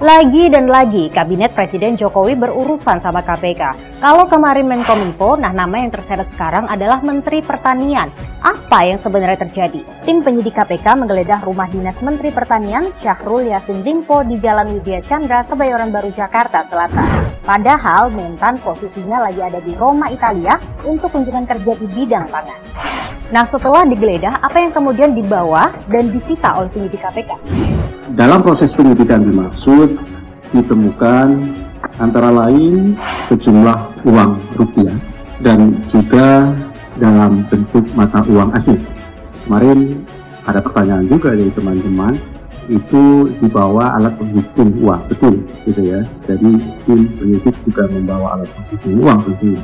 Lagi dan lagi Kabinet Presiden Jokowi berurusan sama KPK. Kalau kemarin Menkominfo, nah nama yang terseret sekarang adalah Menteri Pertanian. Apa yang sebenarnya terjadi? Tim penyidik KPK menggeledah rumah dinas Menteri Pertanian Syahrul Yassin Limpo di Jalan Widya Chandra, Kebayoran Baru, Jakarta Selatan. Padahal Mentan posisinya lagi ada di Roma, Italia untuk kunjungan kerja di bidang pangan. Nah, setelah digeledah, apa yang kemudian dibawa dan disita oleh penyidik KPK? Dalam proses penyidikan dimaksud ditemukan antara lain sejumlah uang rupiah dan juga dalam bentuk mata uang asing. Kemarin ada pertanyaan juga dari teman-teman, itu dibawa alat penghitung uang, betul gitu ya. Jadi tim penyidik juga membawa alat penghitung uang tentunya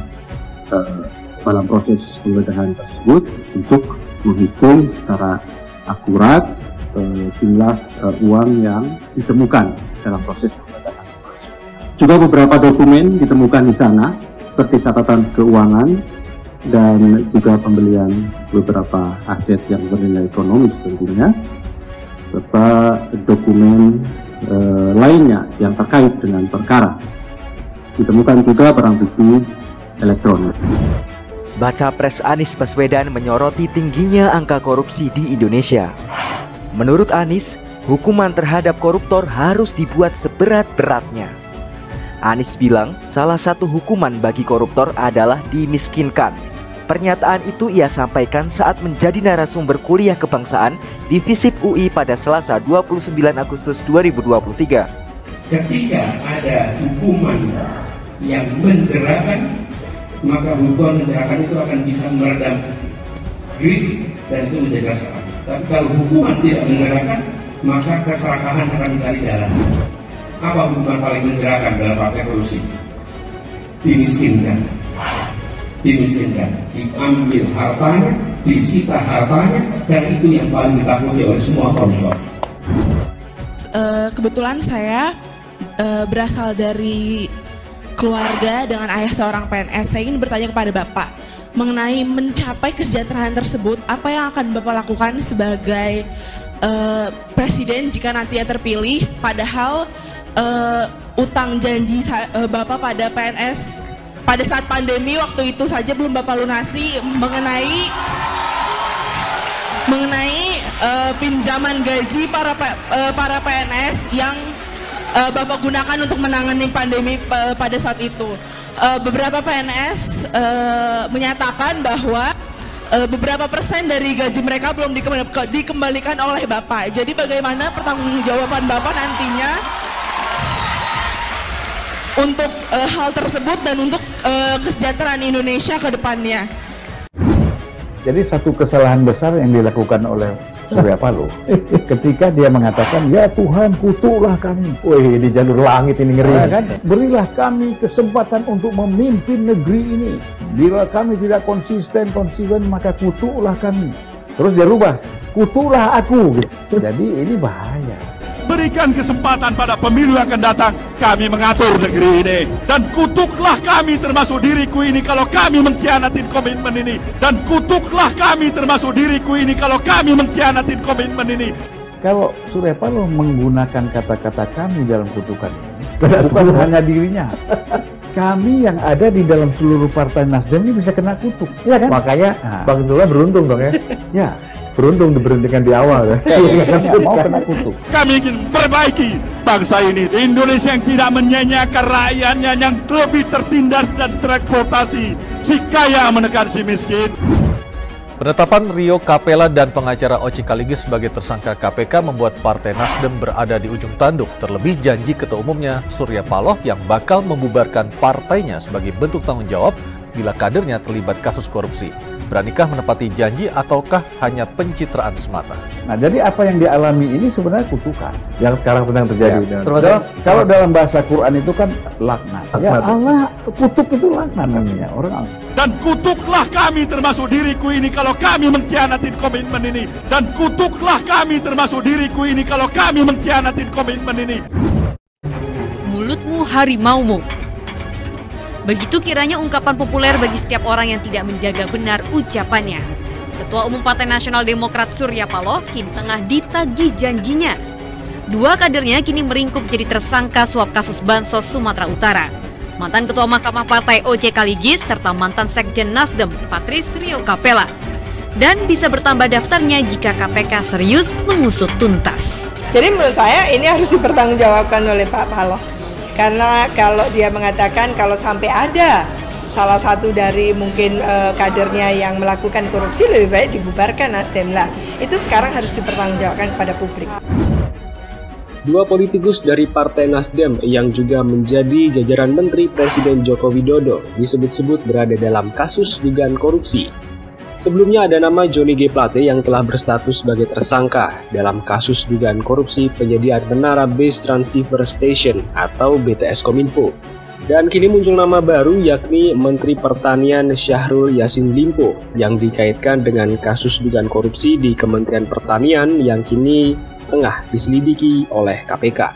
dalam proses penggeledahan tersebut untuk menghitung secara akurat jumlah uang yang ditemukan dalam proses penggeledahan. Juga beberapa dokumen ditemukan di sana seperti catatan keuangan dan juga pembelian beberapa aset yang bernilai ekonomis tentunya, serta dokumen lainnya yang terkait dengan perkara. Ditemukan juga barang bukti elektronik. Baca Pres Anies Baswedan menyoroti tingginya angka korupsi di Indonesia. Menurut Anies, hukuman terhadap koruptor harus dibuat seberat-beratnya. Anies bilang salah satu hukuman bagi koruptor adalah dimiskinkan. Pernyataan itu ia sampaikan saat menjadi narasumber kuliah kebangsaan di FISIP UI pada Selasa 29 Agustus 2023. Ketika ada hukuman yang menjerakan, maka hukuman menjerakan itu akan bisa meredam greed dan itu menjaga sehat. Tapi kalau hukuman tidak menjerakan, maka keserakahan akan mencari jalan. Apa hukuman paling menjerakan dalam praktek korupsi? Dimiskinkan. Dimiskinkan, diambil hartanya, disita hartanya, dan itu yang paling ditakuti oleh semua koruptor. Kebetulan saya berasal dari keluarga dengan ayah seorang PNS. Saya ingin bertanya kepada Bapak mengenai mencapai kesejahteraan tersebut, apa yang akan Bapak lakukan sebagai presiden jika nantinya terpilih, padahal utang janji Bapak pada PNS pada saat pandemi waktu itu saja belum Bapak lunasi mengenai pinjaman gaji para PNS yang Bapak gunakan untuk menangani pandemi pada saat itu. Beberapa PNS menyatakan bahwa beberapa persen dari gaji mereka belum dikembalikan oleh Bapak. Jadi bagaimana pertanggungjawaban Bapak nantinya untuk hal tersebut dan untuk kesejahteraan Indonesia ke depannya? Jadi satu kesalahan besar yang dilakukan oleh Surya Paloh ketika dia mengatakan, ya Tuhan kutuklah kami. Wih, di jalur langit ini ngeri kan? Berilah kami kesempatan untuk memimpin negeri ini. Bila kami tidak konsisten maka kutuklah kami. Terus dia rubah, kutuklah aku. Jadi ini bahaya. Berikan kesempatan pada pemilu yang akan datang, kami mengatur negeri ini. Dan kutuklah kami termasuk diriku ini kalau kami mengkhianatin komitmen ini. Dan kutuklah kami termasuk diriku ini kalau kami mengkhianatin komitmen ini. Kalau Surya Paloh menggunakan kata-kata kami dalam kutukan ini, bukan hanya dirinya. Kami yang ada di dalam seluruh partai Nasdem ini bisa kena kutuk. Ya kan? Makanya Bang Dula beruntung dong ya. Ya. Beruntung diberhentikan di awal ya. Mau kena kutuk. Kami ingin perbaiki bangsa ini. Indonesia yang tidak menyanyiakan rakyatnya, yang lebih tertindas dan tereksploitasi. Si kaya menekan si miskin. Penetapan Rio Capella dan pengacara Oci Kaligis sebagai tersangka KPK membuat Partai Nasdem berada di ujung tanduk. Terlebih janji Ketua Umumnya Surya Paloh yang bakal membubarkan partainya sebagai bentuk tanggung jawab bila kadernya terlibat kasus korupsi. Beranikah menepati janji ataukah hanya pencitraan semata? Nah, jadi apa yang dialami ini sebenarnya kutukan yang sekarang sedang terjadi. Ya. Kalau dalam bahasa Quran itu kan laknat. Ya Allah, kutuk itu laknat namanya. Orang dan kutuklah kami termasuk diriku ini kalau kami mengkhianatin komitmen ini. Dan kutuklah kami termasuk diriku ini kalau kami mengkhianatin komitmen ini. Mulutmu harimaumu. Begitu kiranya ungkapan populer bagi setiap orang yang tidak menjaga benar ucapannya. Ketua Umum Partai Nasional Demokrat Surya Paloh kini tengah ditagih janjinya. Dua kadernya kini meringkuk jadi tersangka suap kasus Bansos Sumatera Utara. Mantan Ketua Mahkamah Partai OC Kaligis serta mantan Sekjen Nasdem Patris Rio Capella. Dan bisa bertambah daftarnya jika KPK serius mengusut tuntas. Jadi menurut saya ini harus dipertanggungjawabkan oleh Pak Paloh. Karena kalau dia mengatakan kalau sampai ada salah satu dari mungkin kadernya yang melakukan korupsi, lebih baik dibubarkan Nasdem lah. Itu sekarang harus dipertanggungjawabkan kepada publik. Dua politikus dari Partai Nasdem yang juga menjadi jajaran Menteri Presiden Joko Widodo disebut-sebut berada dalam kasus dugaan korupsi. Sebelumnya ada nama Johnny G. Plate yang telah berstatus sebagai tersangka dalam kasus dugaan korupsi penyediaan Menara Base Transceiver Station atau BTS Kominfo. Dan kini muncul nama baru yakni Menteri Pertanian Syahrul Yassin Limpo yang dikaitkan dengan kasus dugaan korupsi di Kementerian Pertanian yang kini tengah diselidiki oleh KPK.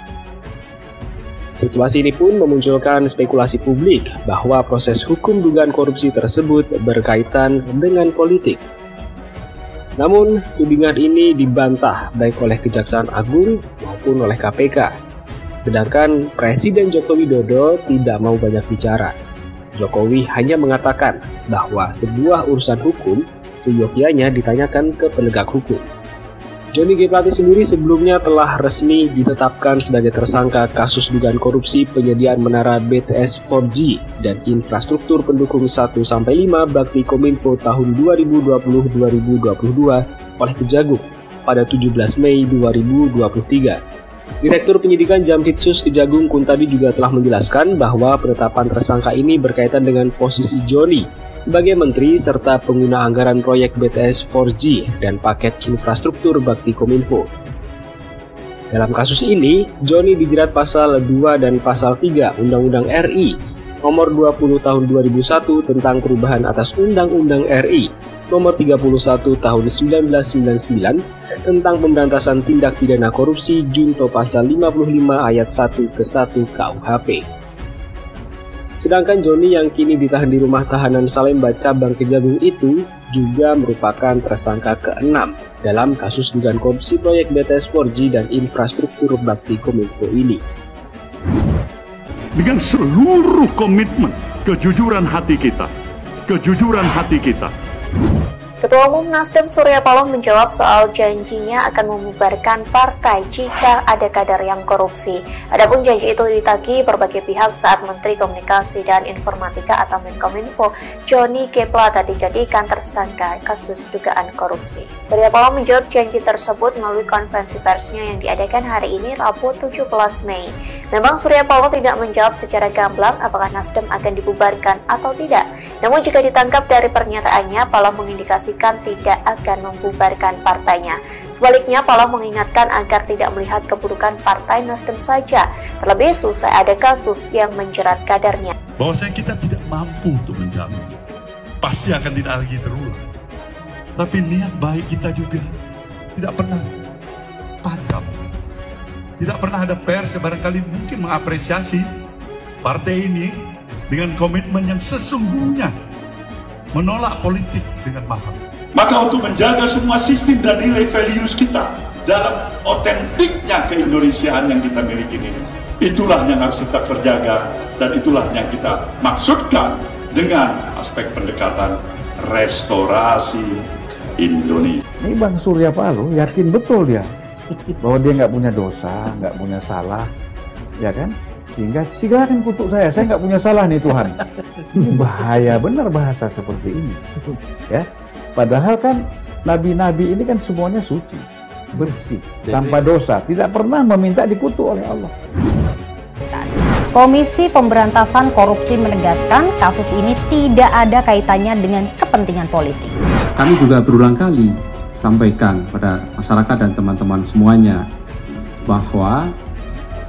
Situasi ini pun memunculkan spekulasi publik bahwa proses hukum dugaan korupsi tersebut berkaitan dengan politik. Namun, tudingan ini dibantah baik oleh Kejaksaan Agung maupun oleh KPK. Sedangkan Presiden Joko Widodo tidak mau banyak bicara. Jokowi hanya mengatakan bahwa sebuah urusan hukum seyogyanya ditanyakan ke penegak hukum. Johnny G. Plate sendiri sebelumnya telah resmi ditetapkan sebagai tersangka kasus dugaan korupsi penyediaan menara BTS 4G dan infrastruktur pendukung 1-5 Bakti Kominfo tahun 2020-2022 oleh Kejagung pada 17 Mei 2023. Direktur Penyidikan Jampitsus Kejagung Kuntadi juga telah menjelaskan bahwa penetapan tersangka ini berkaitan dengan posisi Johnny sebagai menteri serta pengguna anggaran proyek BTS 4G dan paket infrastruktur Bakti Kominfo. Dalam kasus ini, Johnny dijerat pasal 2 dan pasal 3 Undang-Undang RI nomor 20 tahun 2001 tentang perubahan atas Undang-Undang RI nomor 31 tahun 1999 tentang pemberantasan tindak pidana korupsi junto pasal 55 ayat 1 ke 1 KUHP. Sedangkan Johnny yang kini ditahan di rumah tahanan Salemba cabang Kejagung itu juga merupakan tersangka ke-6 dalam kasus dugaan korupsi proyek BTS 4G dan infrastruktur Bakti Kominfo ini. Dengan seluruh komitmen, kejujuran hati kita, Ketua Umum Nasdem Surya Paloh menjawab soal janjinya akan membubarkan partai jika ada kader yang korupsi. Adapun janji itu ditagih berbagai pihak saat Menteri Komunikasi dan Informatika atau Menkominfo Johnny G. Plate dijadikan tersangka kasus dugaan korupsi. Surya Paloh menjawab janji tersebut melalui konferensi persnya yang diadakan hari ini Rabu 17 Mei. Memang Surya Paloh tidak menjawab secara gamblang apakah Nasdem akan dibubarkan atau tidak. Namun jika ditangkap dari pernyataannya, Paloh mengindikasi tidak akan membubarkan partainya. Sebaliknya, Paloh mengingatkan agar tidak melihat keburukan partai Nasdem saja, terlebih selesai ada kasus yang menjerat kadernya. Bahwasanya kita tidak mampu untuk menjamin, pasti akan tidak lagi terulang. Tapi niat baik kita juga tidak pernah padam. Tidak pernah ada pers yang barangkali mungkin mengapresiasi partai ini dengan komitmen yang sesungguhnya menolak politik dengan mahal. Maka untuk menjaga semua sistem dan nilai values kita dalam otentiknya keindonesiaan yang kita miliki ini, itulah yang harus tetap terjaga dan itulah yang kita maksudkan dengan aspek pendekatan restorasi Indonesia. Ini Bang Surya Paloh yakin betul dia bahwa dia nggak punya dosa, nggak punya salah, ya kan? Sehingga silakan kutuk saya nggak punya salah nih Tuhan. Ini bahaya benar bahasa seperti ini, ya. Padahal kan nabi-nabi ini kan semuanya suci, bersih, tanpa dosa, tidak pernah meminta dikutuk oleh Allah. Komisi Pemberantasan Korupsi menegaskan kasus ini tidak ada kaitannya dengan kepentingan politik. Kami juga berulang kali sampaikan pada masyarakat dan teman-teman semuanya bahwa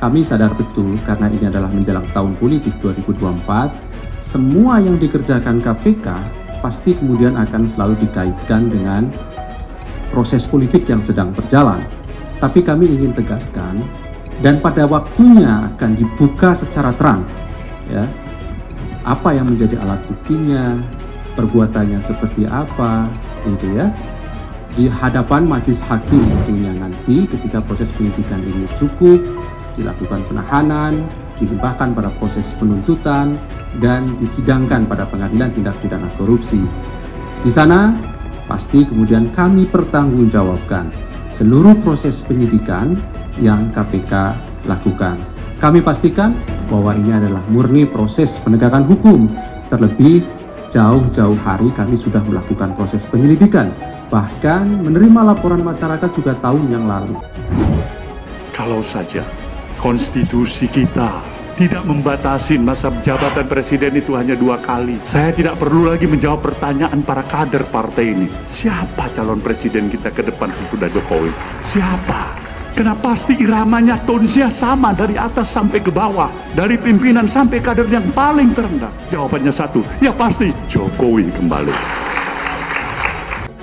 kami sadar betul karena ini adalah menjelang tahun politik 2024, semua yang dikerjakan KPK pasti kemudian akan selalu dikaitkan dengan proses politik yang sedang berjalan. Tapi kami ingin tegaskan, dan pada waktunya akan dibuka secara terang, ya, apa yang menjadi alat buktinya, perbuatannya seperti apa, gitu ya. di hadapan majelis hakim tentunya nanti ketika proses penyidikan ini cukup, dilakukan penahanan, dilimpahkan pada proses penuntutan, dan disidangkan pada pengadilan tindak pidana korupsi. Di sana pasti kemudian kami pertanggungjawabkan seluruh proses penyidikan yang KPK lakukan. Kami pastikan bahwa ini adalah murni proses penegakan hukum, terlebih jauh-jauh hari kami sudah melakukan proses penyelidikan, bahkan menerima laporan masyarakat juga tahun yang lalu. Kalau saja konstitusi kita tidak membatasi masa jabatan presiden itu hanya 2 kali, saya tidak perlu lagi menjawab pertanyaan para kader partai ini. Siapa calon presiden kita ke depan sesudah Jokowi? Siapa? Karena pasti iramanya, tonsnya sama dari atas sampai ke bawah, dari pimpinan sampai kader yang paling terendah. Jawabannya satu, ya pasti Jokowi kembali.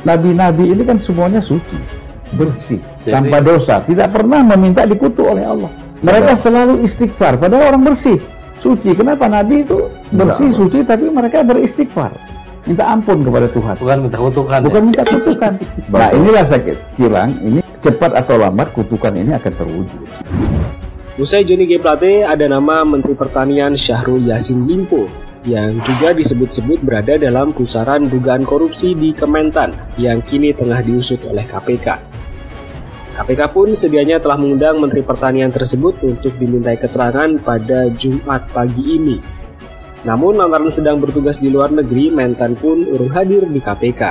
Nabi-nabi ini kan semuanya suci, bersih, tanpa dosa, tidak pernah meminta dikutuk oleh Allah. Mereka selalu istighfar, padahal orang bersih, suci. Kenapa Nabi itu bersih, suci, tapi mereka beristighfar, minta ampun kepada Tuhan. Bukan minta kutukan. Bukan minta kutukan. Nah, inilah saya kira ini cepat atau lambat kutukan ini akan terwujud. Usai Johnny G. Plate, ada nama Menteri Pertanian Syahrul Yassin Limpo yang juga disebut-sebut berada dalam pusaran dugaan korupsi di Kementan yang kini tengah diusut oleh KPK. KPK pun sedianya telah mengundang Menteri Pertanian tersebut untuk dimintai keterangan pada Jumat pagi ini. Namun lantaran sedang bertugas di luar negeri, Mentan pun urung hadir di KPK.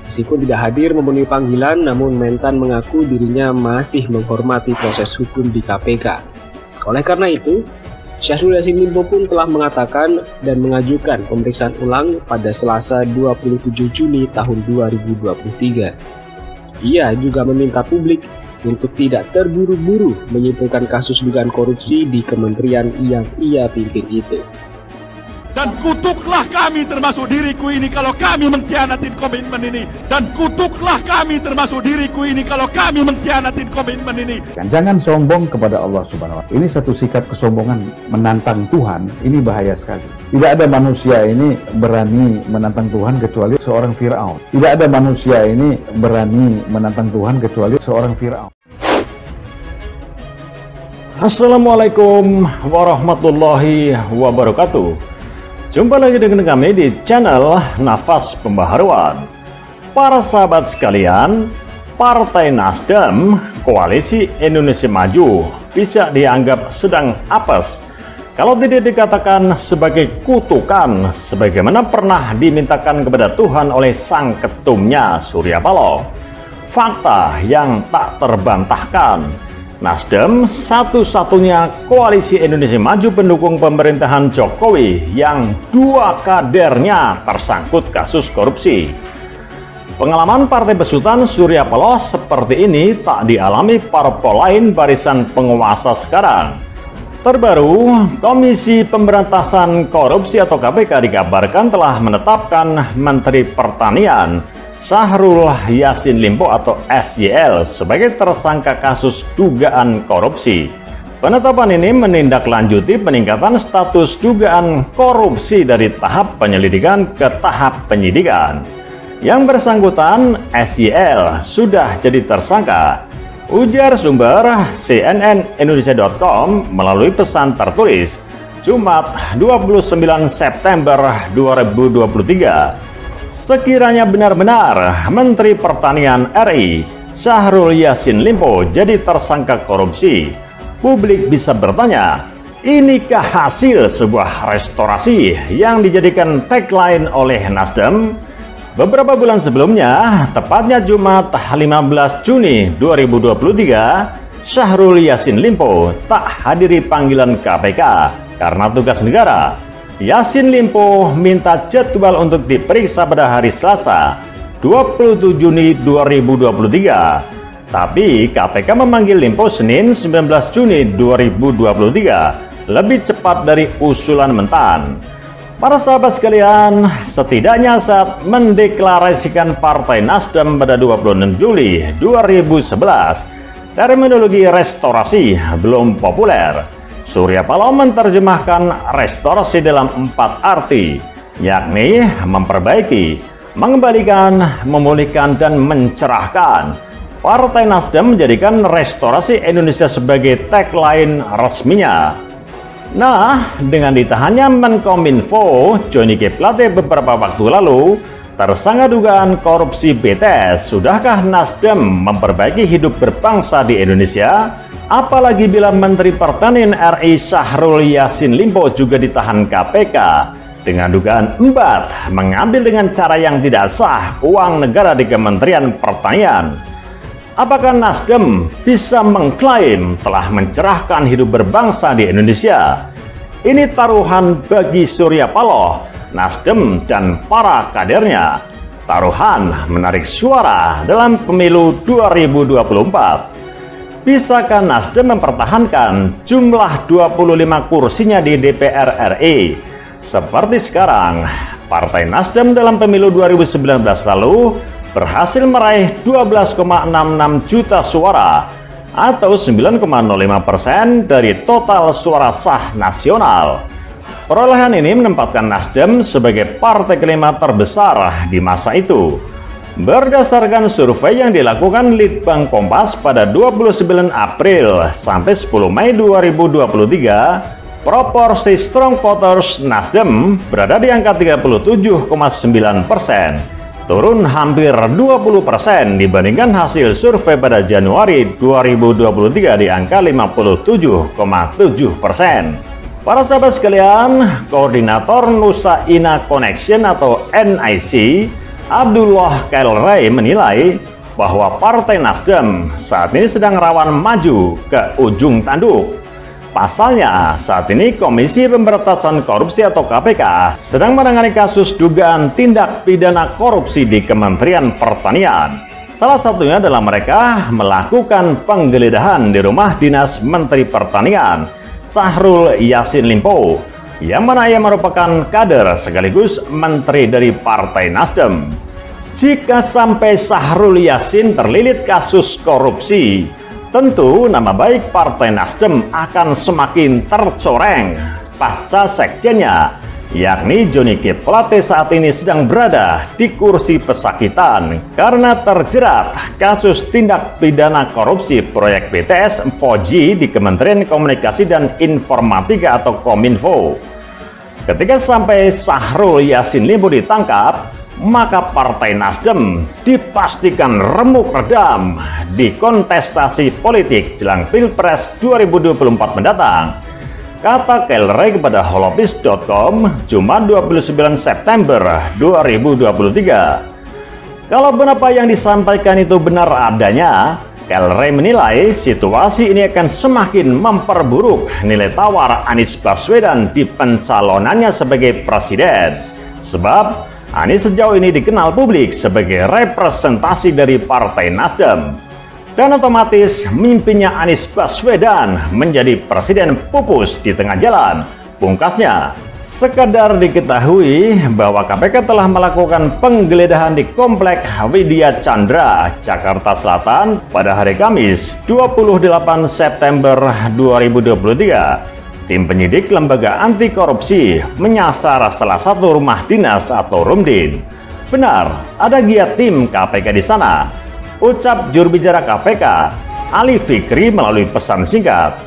Meskipun tidak hadir memenuhi panggilan, namun Mentan mengaku dirinya masih menghormati proses hukum di KPK. Oleh karena itu, Syahrul Yassin Limpo pun telah mengatakan dan mengajukan pemeriksaan ulang pada Selasa 27 Juni tahun 2023. Ia juga meminta publik untuk tidak terburu-buru menyimpulkan kasus dugaan korupsi di kementerian yang ia pimpin itu. Dan kutuklah kami termasuk diriku ini kalau kami mengkhianatin komitmen ini. Dan kutuklah kami termasuk diriku ini kalau kami mengkhianatin komitmen ini. Jangan sombong kepada Allah Subhanahu wa Ta'ala. Ini satu sikap kesombongan menantang Tuhan, ini bahaya sekali. Tidak ada manusia ini berani menantang Tuhan kecuali seorang Fir'aun. Tidak ada manusia ini berani menantang Tuhan kecuali seorang Fir'aun. Assalamualaikum warahmatullahi wabarakatuh. Jumpa lagi dengan kami di channel Nafas Pembaharuan. Para sahabat sekalian, Partai Nasdem, Koalisi Indonesia Maju bisa dianggap sedang apes kalau tidak dikatakan sebagai kutukan sebagaimana pernah dimintakan kepada Tuhan oleh sang ketumnya Surya Paloh. Fakta yang tak terbantahkan, Nasdem satu-satunya koalisi Indonesia Maju pendukung pemerintahan Jokowi yang 2 kadernya tersangkut kasus korupsi. Pengalaman Partai Besutan Surya Paloh seperti ini tak dialami parpol lain barisan penguasa sekarang. Terbaru, Komisi Pemberantasan Korupsi atau KPK dikabarkan telah menetapkan Menteri Pertanian Syahrul Yassin Limpo atau SYL sebagai tersangka kasus dugaan korupsi. Penetapan ini menindaklanjuti peningkatan status dugaan korupsi dari tahap penyelidikan ke tahap penyidikan. Yang bersangkutan SYL sudah jadi tersangka, ujar sumber cnnindonesia.com melalui pesan tertulis Jumat 29 September 2023. Sekiranya benar-benar Menteri Pertanian RI Syahrul Yassin Limpo jadi tersangka korupsi, publik bisa bertanya, inikah hasil sebuah restorasi yang dijadikan tagline oleh Nasdem? Beberapa bulan sebelumnya, tepatnya Jumat 15 Juni 2023, Syahrul Yassin Limpo tak hadiri panggilan KPK karena tugas negara. Yassin Limpo minta jadwal untuk diperiksa pada hari Selasa 27 Juni 2023. Tapi KPK memanggil Limpo Senin 19 Juni 2023, lebih cepat dari usulan Mentan. Para sahabat sekalian, setidaknya saat mendeklarasikan Partai Nasdem pada 26 Juli 2011, terminologi restorasi belum populer. Surya Paloh menerjemahkan restorasi dalam 4 arti, yakni memperbaiki, mengembalikan, memulihkan, dan mencerahkan. Partai Nasdem menjadikan restorasi Indonesia sebagai tagline resminya. Nah, dengan ditahannya Menkominfo Johnny G. Plate beberapa waktu lalu, tersangka dugaan korupsi BTS, sudahkah Nasdem memperbaiki hidup berbangsa di Indonesia? Apalagi bila Menteri Pertanian RI Syahrul Yassin Limpo juga ditahan KPK dengan dugaan embat mengambil dengan cara yang tidak sah uang negara di Kementerian Pertanian. Apakah Nasdem bisa mengklaim telah mencerahkan hidup berbangsa di Indonesia? Ini taruhan bagi Surya Paloh, Nasdem, dan para kadernya. Taruhan menarik suara dalam pemilu 2024. Bisakah Nasdem mempertahankan jumlah 25 kursinya di DPR RI? Seperti sekarang, Partai Nasdem dalam pemilu 2019 lalu berhasil meraih 12,66 juta suara atau 9,05% dari total suara sah nasional. Perolehan ini menempatkan Nasdem sebagai partai kelima terbesar di masa itu. Berdasarkan survei yang dilakukan Litbang Kompas pada 29 April sampai 10 Mei 2023, proporsi strong voters Nasdem berada di angka 37,9%. Turun hampir 20% dibandingkan hasil survei pada Januari 2023 di angka 57,7%. Para sahabat sekalian, Koordinator Nusa Ina Connection atau NIC, Abdullah Khairul menilai bahwa Partai Nasdem saat ini sedang rawan maju ke ujung tanduk. Pasalnya, saat ini Komisi Pemberantasan Korupsi atau KPK sedang menangani kasus dugaan tindak pidana korupsi di Kementerian Pertanian. Salah satunya adalah mereka melakukan penggeledahan di rumah dinas Menteri Pertanian, Syahrul Yassin Limpo, yang mana ia merupakan kader sekaligus menteri dari Partai Nasdem. Jika sampai Syahrul Yassin terlilit kasus korupsi, tentu nama baik Partai Nasdem akan semakin tercoreng pasca sekjennya, yakni Johnny G. Plate saat ini sedang berada di kursi pesakitan karena terjerat kasus tindak pidana korupsi proyek BTS 4G di Kementerian Komunikasi dan Informatika atau Kominfo. Ketika sampai Syahrul Yassin Limpo ditangkap, maka Partai Nasdem dipastikan remuk redam di kontestasi politik jelang Pilpres 2024 mendatang, kata Khairul kepada holopis.com Jumat 29 September 2023. Kalau apa yang disampaikan itu benar adanya, Khairul menilai situasi ini akan semakin memperburuk nilai tawar Anies Baswedan di pencalonannya sebagai presiden. Sebab Anies sejauh ini dikenal publik sebagai representasi dari Partai Nasdem. Dan otomatis mimpinya Anies Baswedan menjadi presiden pupus di tengah jalan. Pungkasnya, sekedar diketahui bahwa KPK telah melakukan penggeledahan di Komplek Widya Chandra, Jakarta Selatan pada hari Kamis 28 September 2023. Tim penyidik Lembaga Anti Korupsi menyasar salah satu rumah dinas atau Rumdin. Benar, ada giat tim KPK di sana, ucap juru bicara KPK, Ali Fikri melalui pesan singkat.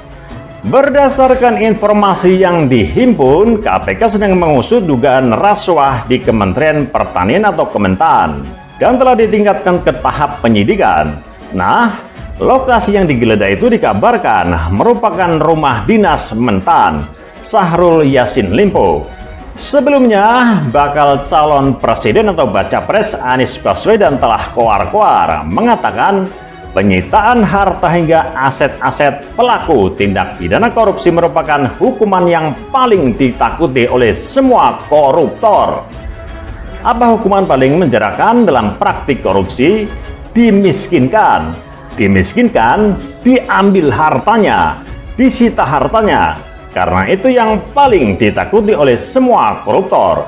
Berdasarkan informasi yang dihimpun, KPK sedang mengusut dugaan rasuah di Kementerian Pertanian atau Kementan dan telah ditingkatkan ke tahap penyidikan. Nah, lokasi yang digeledah itu dikabarkan merupakan rumah dinas Mentan, Syahrul Yassin Limpo. Sebelumnya, bakal calon presiden atau baca pres Anies Baswedan telah koar-koar mengatakan penyitaan harta hingga aset-aset pelaku tindak pidana korupsi merupakan hukuman yang paling ditakuti oleh semua koruptor. Apa hukuman paling menjerakan dalam praktik korupsi? Dimiskinkan. Dimiskinkan, diambil hartanya, disita hartanya. Karena itu yang paling ditakuti oleh semua koruptor,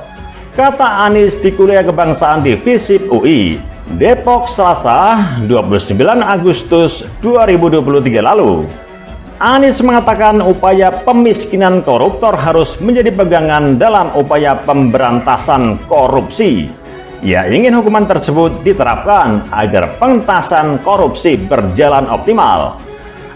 kata Anies di kuliah kebangsaan di FISIP UI, Depok, Selasa 29 Agustus 2023 lalu. Anies mengatakan upaya pemiskinan koruptor harus menjadi pegangan dalam upaya pemberantasan korupsi. Ia ingin hukuman tersebut diterapkan agar pengentasan korupsi berjalan optimal.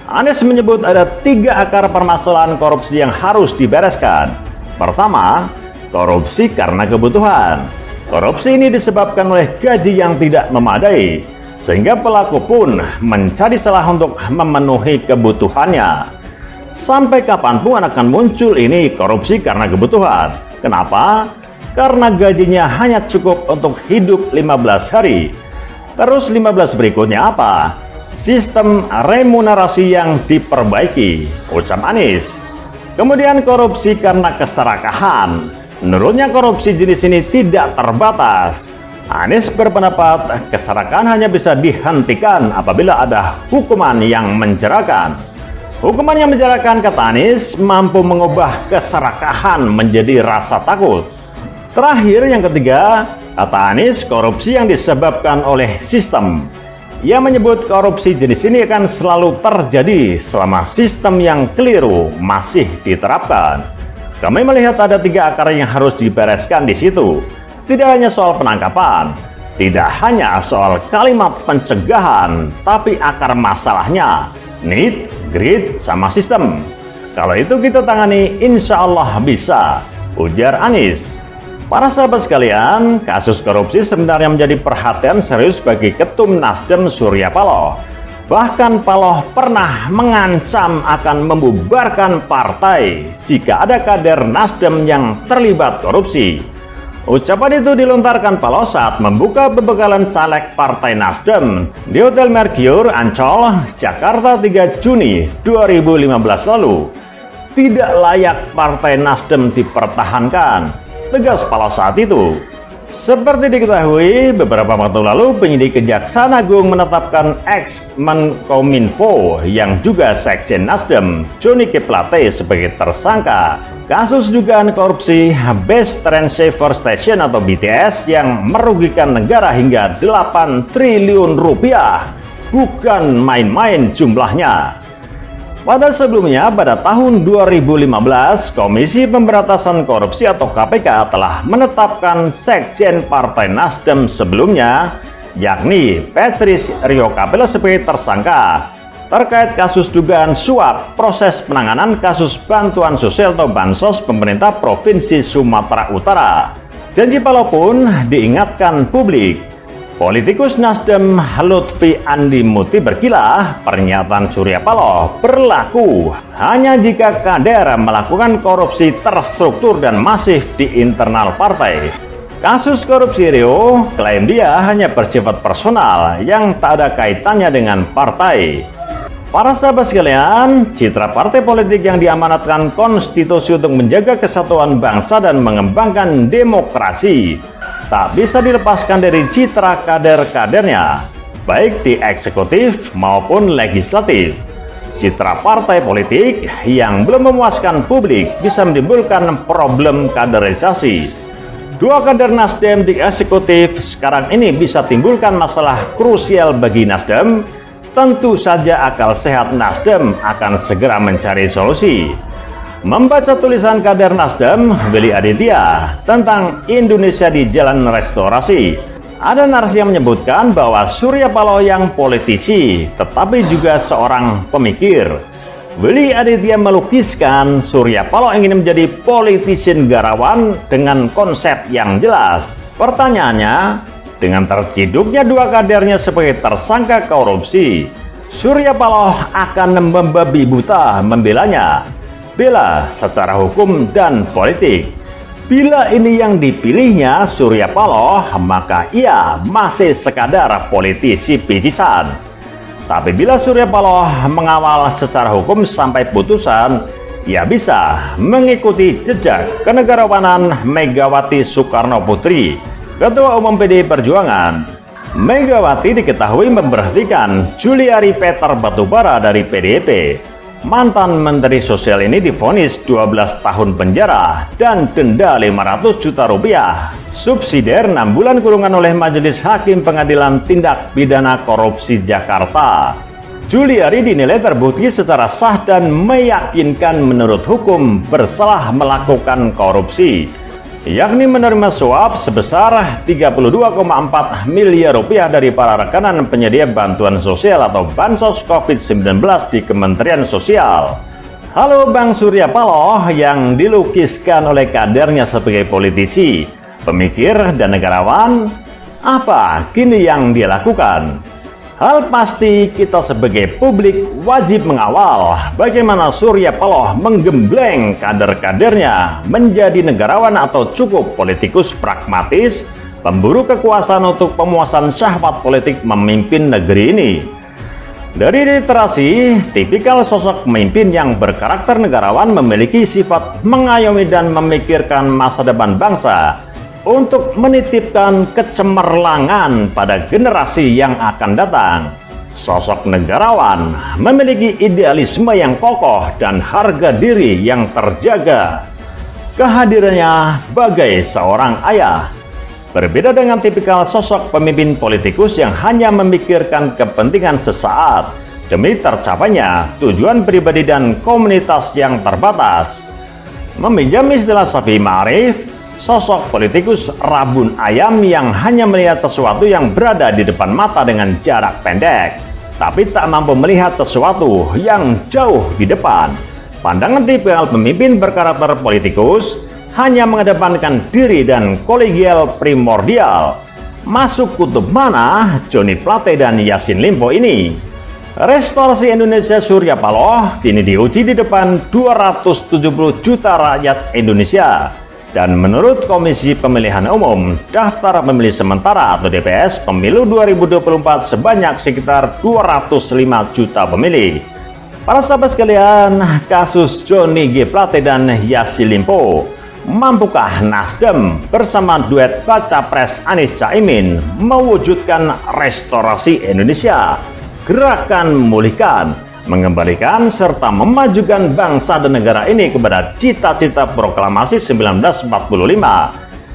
Anies menyebut ada 3 akar permasalahan korupsi yang harus dibereskan. Pertama, korupsi karena kebutuhan. Korupsi ini disebabkan oleh gaji yang tidak memadai, sehingga pelaku pun mencari celah untuk memenuhi kebutuhannya. Sampai kapanpun akan muncul ini korupsi karena kebutuhan. Kenapa? Karena gajinya hanya cukup untuk hidup 15 hari. Terus 15 berikutnya apa? Sistem remunerasi yang diperbaiki, ucap Anies. Kemudian korupsi karena keserakahan. Menurutnya korupsi jenis ini tidak terbatas. Anies berpendapat keserakahan hanya bisa dihentikan apabila ada hukuman yang menjerakan. Hukuman yang menjerakan, kata Anies, mampu mengubah keserakahan menjadi rasa takut. Terakhir, yang ketiga, kata Anies, korupsi yang disebabkan oleh sistem. Ia menyebut korupsi jenis ini akan selalu terjadi selama sistem yang keliru masih diterapkan. Kami melihat ada 3 akar yang harus dibereskan di situ. Tidak hanya soal penangkapan, tidak hanya soal kalimat pencegahan, tapi akar masalahnya need, greed, sama sistem. Kalau itu kita tangani, insya Allah bisa, ujar Anies. Para sahabat sekalian, kasus korupsi sebenarnya menjadi perhatian serius bagi Ketum Nasdem Surya Paloh. Bahkan Paloh pernah mengancam akan membubarkan partai jika ada kader Nasdem yang terlibat korupsi. Ucapan itu dilontarkan Paloh saat membuka pembekalan caleg Partai Nasdem di Hotel Mercure, Ancol, Jakarta 3 Juni 2015 lalu. Tidak layak Partai Nasdem dipertahankan, tegas Paloh saat itu. Seperti diketahui, beberapa waktu lalu penyidik Kejaksaan Agung menetapkan ex-Menkominfo yang juga Sekjen Nasdem, Johnny G. Plate, sebagai tersangka kasus dugaan korupsi Best Transceiver Station atau BTS yang merugikan negara hingga 8 triliun rupiah. Bukan main-main jumlahnya. Pada sebelumnya, pada tahun 2015, Komisi Pemberantasan Korupsi atau KPK telah menetapkan Sekjen Partai Nasdem sebelumnya, yakni Patrice Rio Capella, sebagai tersangka terkait kasus dugaan suap proses penanganan kasus bantuan sosial atau bansos pemerintah Provinsi Sumatera Utara. Janji Paloh pun diingatkan publik. Politikus Nasdem Lutfi Andi Muti berkilah, pernyataan Surya Paloh berlaku hanya jika kader melakukan korupsi terstruktur dan masif di internal partai. Kasus korupsi Rio, klaim dia, hanya bersifat personal yang tak ada kaitannya dengan partai. Para sahabat sekalian, citra partai politik yang diamanatkan konstitusi untuk menjaga kesatuan bangsa dan mengembangkan demokrasi tak bisa dilepaskan dari citra kader-kadernya, baik di eksekutif maupun legislatif. Citra partai politik yang belum memuaskan publik bisa menimbulkan problem kaderisasi. 2 kader Nasdem di eksekutif sekarang ini bisa timbulkan masalah krusial bagi Nasdem. Tentu saja akal sehat Nasdem akan segera mencari solusi. Membaca tulisan kader Nasdem, Willy Aditya, tentang Indonesia di Jalan Restorasi, ada narasi yang menyebutkan bahwa Surya Paloh yang politisi, tetapi juga seorang pemikir. Willy Aditya melukiskan Surya Paloh ingin menjadi politisi negarawan dengan konsep yang jelas. Pertanyaannya, dengan terciduknya 2 kadernya sebagai tersangka korupsi, Surya Paloh akan membabi buta membelanya. Bela secara hukum dan politik. Bila ini yang dipilihnya Surya Paloh, maka ia masih sekadar politisi picisan. Tapi bila Surya Paloh mengawal secara hukum sampai putusan, ia bisa mengikuti jejak kenegarawanan Megawati Soekarno Putri, Ketua Umum PDI Perjuangan. Megawati diketahui memberhentikan Juliari Peter Batubara dari PDIP. Mantan Menteri Sosial ini divonis 12 tahun penjara dan denda 500 juta rupiah. Subsidiar 6 bulan kurungan oleh Majelis Hakim Pengadilan Tindak Pidana Korupsi Jakarta. Juliari dinilai terbukti secara sah dan meyakinkan menurut hukum bersalah melakukan korupsi. yakni menerima suap sebesar 32,4 miliar rupiah dari para rekanan penyedia bantuan sosial atau Bansos COVID-19 di Kementerian Sosial. Halo Bang Surya Paloh yang dilukiskan oleh kadernya sebagai politisi, pemikir, dan negarawan, apa kini yang dia lakukan? Hal pasti kita sebagai publik wajib mengawal bagaimana Surya Paloh menggembleng kader-kadernya menjadi negarawan atau cukup politikus pragmatis, pemburu kekuasaan untuk pemuasan syahwat politik memimpin negeri ini. Dari literasi, tipikal sosok pemimpin yang berkarakter negarawan memiliki sifat mengayomi dan memikirkan masa depan bangsa untuk menitipkan kecemerlangan pada generasi yang akan datang. Sosok negarawan memiliki idealisme yang kokoh dan harga diri yang terjaga. Kehadirannya bagai seorang ayah. Berbeda dengan tipikal sosok pemimpin politikus yang hanya memikirkan kepentingan sesaat demi tercapainya tujuan pribadi dan komunitas yang terbatas. Meminjam istilah Syafi'i Ma'arif, sosok politikus rabun ayam yang hanya melihat sesuatu yang berada di depan mata dengan jarak pendek, tapi tak mampu melihat sesuatu yang jauh di depan. Pandangan tipikal pemimpin berkarakter politikus hanya mengedepankan diri dan kolegial primordial. Masuk kutub mana Joni Plate dan Yassin Limpo ini? Restorasi Indonesia Surya Paloh kini diuji di depan 270 juta rakyat Indonesia. Dan menurut Komisi Pemilihan Umum, daftar pemilih sementara atau DPS pemilu 2024 sebanyak sekitar 205 juta pemilih. Para sahabat sekalian, kasus Joni G. Plate dan Yassin Limpo, mampukah Nasdem bersama duet Baca Pres Anies Caimin mewujudkan restorasi Indonesia, gerakan memulihkan, mengembalikan serta memajukan bangsa dan negara ini kepada cita-cita proklamasi 1945,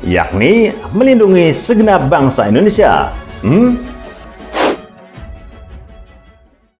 yakni melindungi segenap bangsa Indonesia?